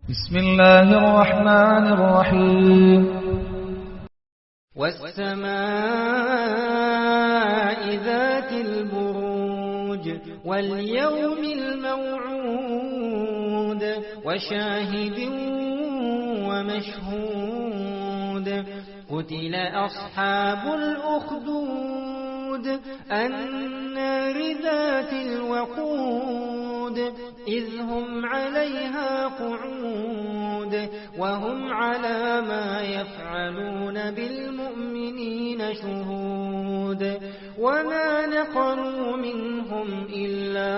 بسم الله الرحمن الرحيم. والسماء ذات البروج واليوم الموعود وشاهد ومشهود قتل أصحاب الأخدود النار ذات الوقود إذ هم عليها قعود وهم على ما يفعلون بالمؤمنين شهود وما نقموا منهم إلا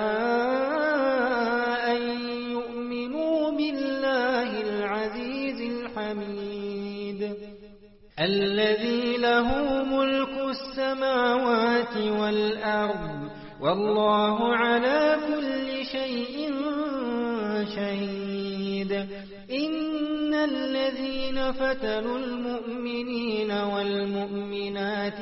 أن يؤمنوا بالله العزيز الحميد الذي له ملك السماوات والأرض والله على كل شيء شهيد إن الذين فتنوا المؤمنين والمؤمنات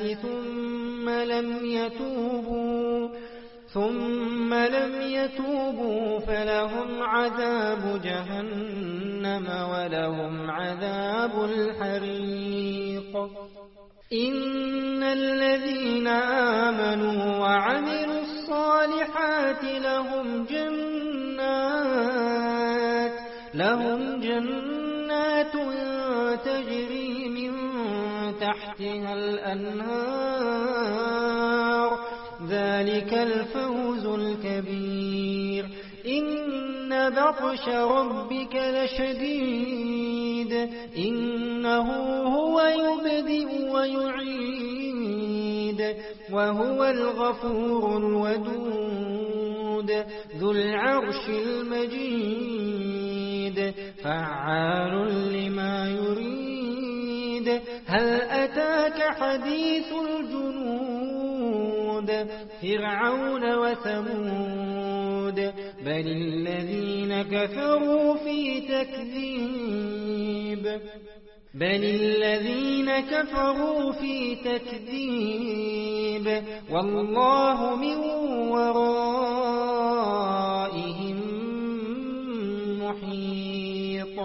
ثم لم يتوبوا فلهم عذاب جهنم ولهم عذاب الحريق إن الذين آمنوا وعملوا الصالحات لهم جنات تجري من تحتها الأنهار ذلك الفوز الكبير إن بطش ربك لشديد إنه هو يبدئ ويعيد وهو الغفور الودود ذو العرش المجيد فعال لما يريد هل أتاك حديث الجنود فرعون وثمود بل الذين كفروا في تكذيب والله من ورائهم محيط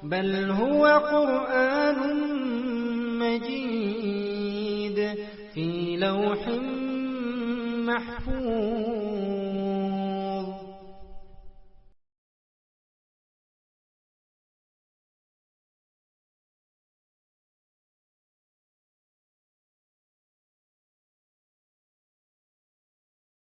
بل هو قرآن مجيد في لوح محفوظ